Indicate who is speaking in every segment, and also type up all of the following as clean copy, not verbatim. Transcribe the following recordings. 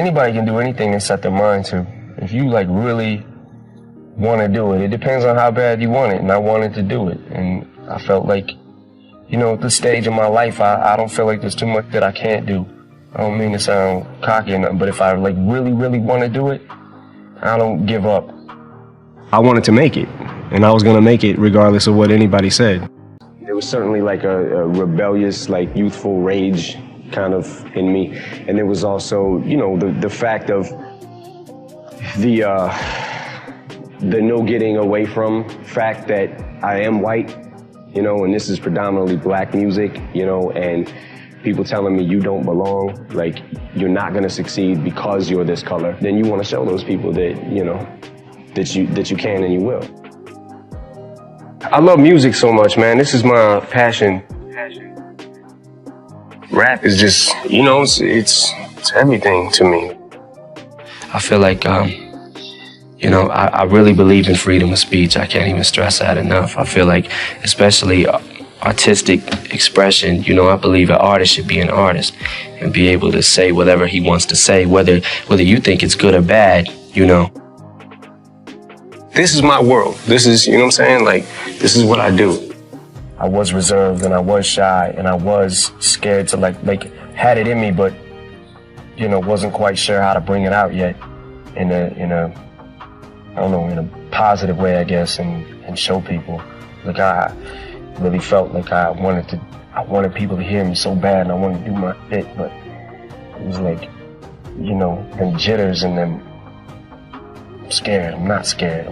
Speaker 1: Anybody can do anything they set their mind to. If you like really want to do it, it depends on how bad you want it, and I wanted to do it. And I felt like, you know, at this stage of my life, I don't feel like there's too much that I can't do. I don't mean to sound cocky or nothing, but if I like really, really want to do it, I don't give up. I wanted to make it, and I was going to make it regardless of what anybody said. There was certainly like a rebellious, like youthful rage kind of in me. And there was also, you know, the fact of the no getting away from fact that I am white, you know, and this is predominantly black music, you know, and people telling me you don't belong, like you're not gonna succeed because you're this color. Then you wanna show those people that, you know, that you can and you will. I love music so much, man. This is my passion. Rap is just, you know, it's everything to me. I feel like, you know, I really believe in freedom of speech. I can't even stress that enough. I feel like, especially artistic expression, you know, I believe an artist should be an artist and be able to say whatever he wants to say, whether you think it's good or bad, you know. This is my world. This is, you know what I'm saying? Like, this is what I do. I was reserved and I was shy and I was scared to like had it in me, but, you know, wasn't quite sure how to bring it out yet in a I don't know, in a positive way, I guess, and show people. Like, I really felt like I wanted people to hear me so bad, and I wanted to do my bit, but it was like, you know, them jitters and them, I'm scared, I'm not scared.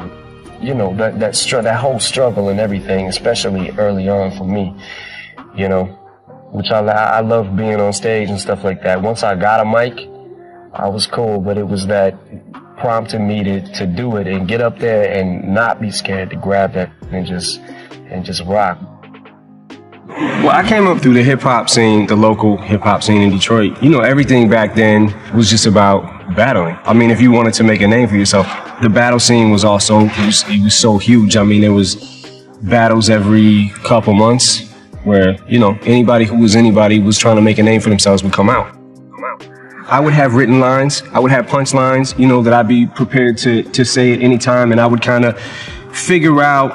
Speaker 1: You know, that whole struggle and everything, especially early on for me, you know, which I love being on stage and stuff like that. Once I got a mic, I was cool, but it was that prompted me to do it and get up there and not be scared to grab that and just rock. Well, I came up through the hip-hop scene, the local hip-hop scene in Detroit. You know, everything back then was just about battling. I mean, if you wanted to make a name for yourself, the battle scene was also, it was so huge. I mean, there was battles every couple months where, you know, anybody who was anybody was trying to make a name for themselves would come out. I would have written lines, I would have punchlines, you know, that I'd be prepared to say at any time, and I would kind of figure out,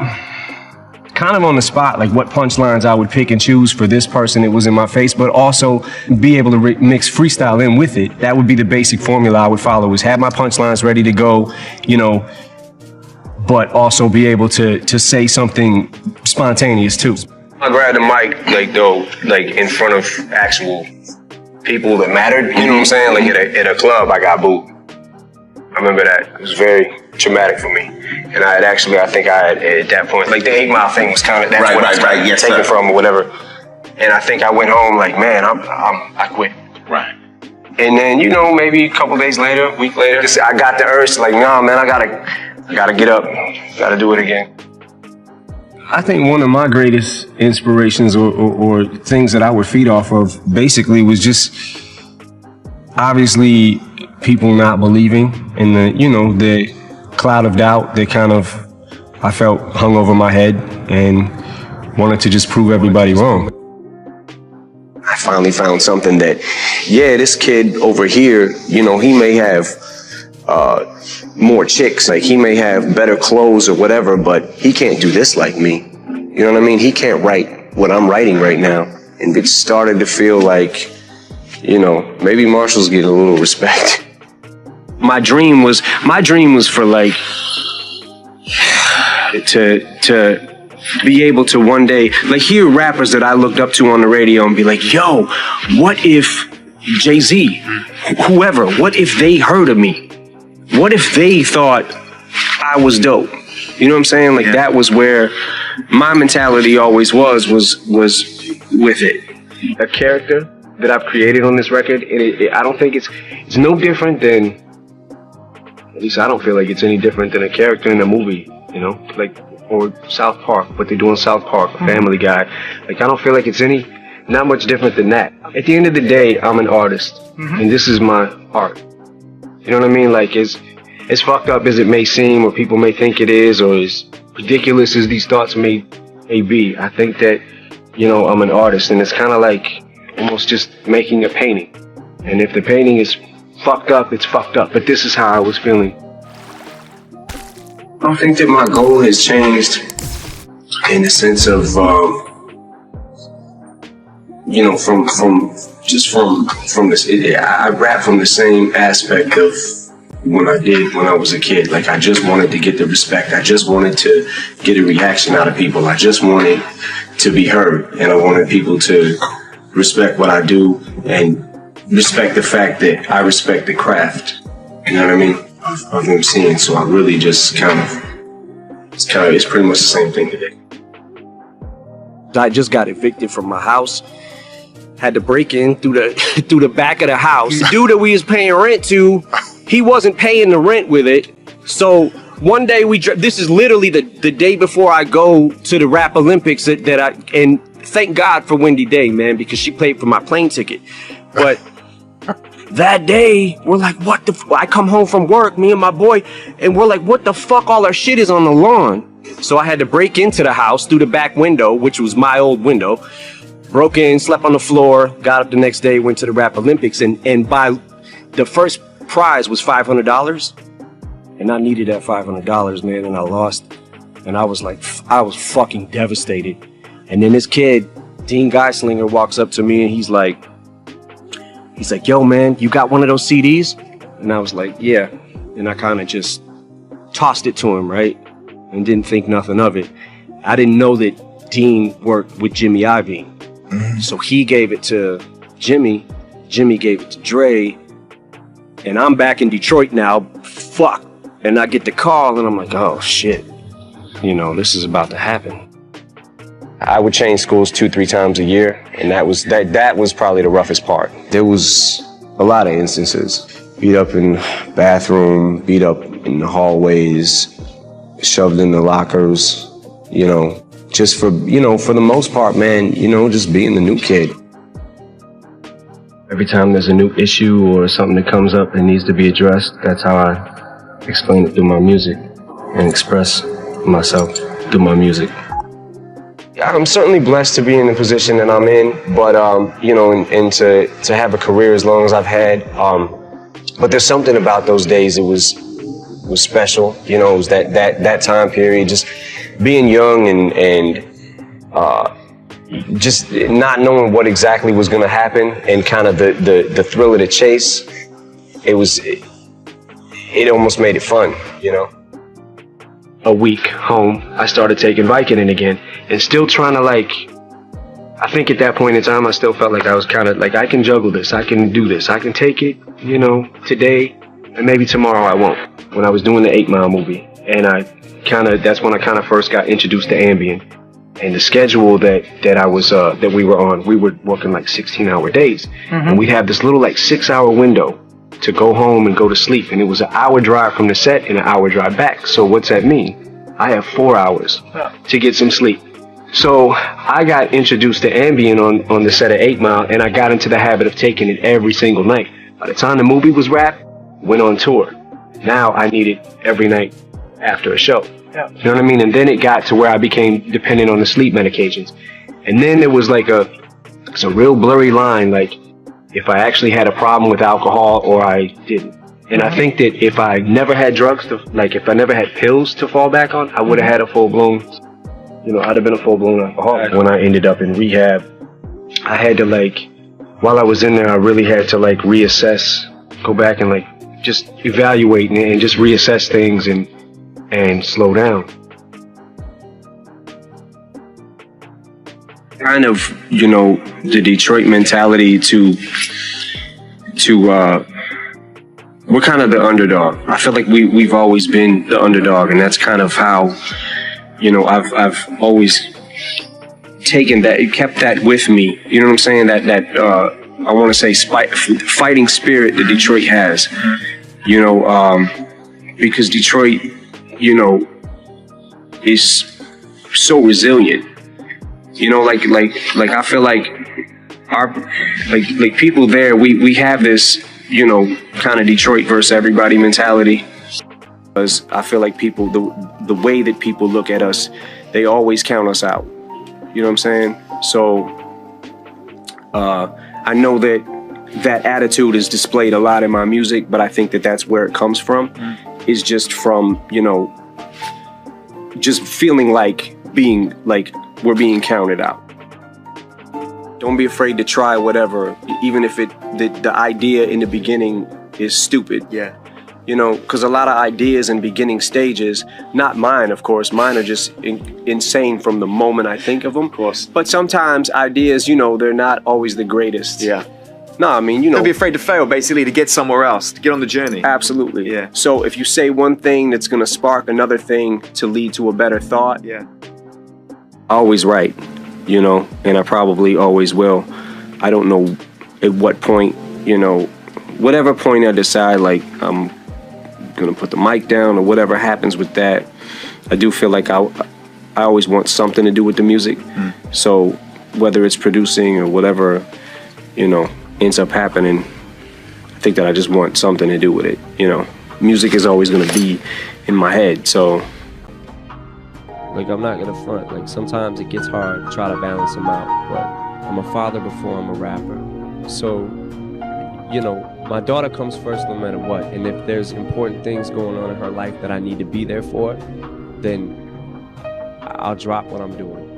Speaker 1: kind of on the spot, like what punchlines I would pick and choose for this person that was in my face, but also be able to mix freestyle in with it. That would be the basic formula I would follow, is have my punchlines ready to go, you know, but also be able to say something spontaneous too. I grabbed the mic, like in front of actual people that mattered, you know what I'm saying? Like at a club, I got booed. I remember that. It was very traumatic for me. And I think I had, at that point, like the 8 Mile thing was kind of, that's what I started taking from or whatever. And I think I went home like, man, I quit. Right. And then, you know, maybe a couple days later, a week later, I got the urge, like, nah, man, I gotta get up, gotta do it again. I think one of my greatest inspirations or things that I would feed off of basically was just obviously people not believing in the cloud of doubt that kind of I felt hung over my head and wanted to just prove everybody wrong. I finally found something that, yeah, this kid over here, you know, he may have more chicks, like he may have better clothes or whatever, but he can't do this like me. You know what I mean? He can't write what I'm writing right now. And it started to feel like, you know, maybe Marshall's getting a little respect. My dream was for like, to be able to one day, like hear rappers that I looked up to on the radio and be like, yo, what if Jay-Z, whoever, what if they heard of me? What if they thought I was dope? You know what I'm saying? Like that was where my mentality always was with it. A character that I've created on this record, I don't think it's no different than, at least I don't feel like it's any different than a character in a movie, you know? Like, or South Park, what they do in South Park, Family Guy. Like, I don't feel like it's not much different than that. At the end of the day, I'm an artist, and this is my art. You know what I mean? Like, as fucked up as it may seem, or people may think it is, or as ridiculous as these thoughts may be, I think that, you know, I'm an artist, and it's kind of like almost just making a painting. And if the painting is
Speaker 2: fucked up, it's fucked up. But this is how I was feeling.
Speaker 1: I think that my goal has changed in the sense of, you know, from this. I rap from the same aspect of when I was a kid. Like, I just wanted to get the respect. I just wanted to get a reaction out of people. I just wanted to be heard, and I wanted people to respect what I do and respect the fact that I respect the craft. You know what I mean? Of MCing. So I really just it's pretty much the same thing today.
Speaker 2: I just got evicted from my house. Had to break in through the back of the house. The dude that we was paying rent to, he wasn't paying the rent with it. So one day this is literally the day before I go to the Rap Olympics and thank God for Wendy Day, man, because she paid for my plane ticket. But that day, we're like, what the I come home from work, me and my boy, and we're like, what the fuck, all our shit is on the lawn. So I had to break into the house through the back window, which was my old window. Broke in, slept on the floor, got up the next day, went to the Rap Olympics, and by the first prize was $500. And I needed that $500, man, and I lost. And I was fucking devastated. And then this kid, Dean Geislinger, walks up to me and he's like, yo, man, you got one of those CDs? And I was like, yeah. And I kind of just tossed it to him, right? And didn't think nothing of it. I didn't know that Dean worked with Jimmy Iovine. Mm-hmm. So he gave it to Jimmy. Jimmy gave it to Dre. And I'm back in Detroit now. Fuck. And I get the call and I'm like, oh shit. You know, this is about to happen. I would change schools 2-3 times a year, and that was probably the roughest part. There was a lot of instances. Beat up in bathroom, beat up in the hallways, shoved in the lockers, you know, just for the most part, man, you know, just being the new kid. Every time there's a new issue or something that comes up that needs to be addressed, that's how I explain it through my music and express myself through my music. I'm certainly blessed to be in the position that I'm in, but you know, and to have a career as long as I've had. But there's something about those days that was special. You know, it was that time period, just being young and just not knowing what exactly was going to happen, and kind of the thrill of the chase. It almost made it fun, you know. A week home, I started taking Vicodin again, and still trying to, like, I think at that point in time, I still felt like I was kind of like, I can juggle this, I can do this, I can take it, you know, today, and maybe tomorrow I won't. When I was doing the 8 Mile movie, and that's when I kind of first got introduced to Ambien, and the schedule that we were on, we were working like 16-hour days, and we'd have this little like 6-hour window to go home and go to sleep, and it was an hour drive from the set and an hour drive back. So what's that mean? I have 4 hours to get some sleep. So I got introduced to Ambien on the set of 8 Mile, and I got into the habit of taking it every single night. By the time the movie was wrapped, went on tour. Now I need it every night after a show. Yeah. You know what I mean? And then it got to where I became dependent on the sleep medications. And then there was like it's a real blurry line, like if I actually had a problem with alcohol or I didn't. And I think that if I never had drugs if I never had pills to fall back on, I would have had a full-blown, I'd have been a full-blown alcoholic. When I ended up in rehab, I had to while I was in there, I really had to reassess, go back and just evaluate and just reassess things and slow down. Kind of, the Detroit mentality to we're kind of the underdog. I feel like we've always been the underdog, and that's kind of how, I've always taken that, kept that with me. You know what I'm saying? That I want to say fighting spirit that Detroit has. Because Detroit, is so resilient. I feel like our people there, we have this, kind of Detroit versus everybody mentality. Because I feel like people, the way that people look at us, they always count us out. You know what I'm saying? So I know that that attitude is displayed a lot in my music, but I think that that's where it comes from, is just from, just feeling like we're being counted out. Don't be afraid to try whatever, even if the idea in the beginning is stupid.
Speaker 3: Yeah.
Speaker 2: Because a lot of ideas in beginning stages, not mine, of course, mine are just insane from the moment I think of them.
Speaker 3: Of course.
Speaker 2: But sometimes ideas, they're not always the greatest.
Speaker 3: Yeah.
Speaker 2: No, I mean,
Speaker 3: Don't be afraid to fail, basically, to get somewhere else, to get on the journey.
Speaker 2: Absolutely.
Speaker 3: Yeah.
Speaker 2: So if you say one thing that's going to spark another thing to lead to a better thought,
Speaker 3: Yeah.
Speaker 2: always right, and I probably always will. I don't know at what point, whatever point I decide, like, I'm gonna put the mic down or whatever happens with that, I do feel like I always want something to do with the music. So whether it's producing or whatever, ends up happening, I think that I just want something to do with it. Music is always gonna be in my head, so.
Speaker 4: Like, I'm not gonna front, like, sometimes it gets hard to try to balance them out, but I'm a father before I'm a rapper. So, my daughter comes first no matter what, and if there's important things going on in her life that I need to be there for, then I'll drop what I'm doing.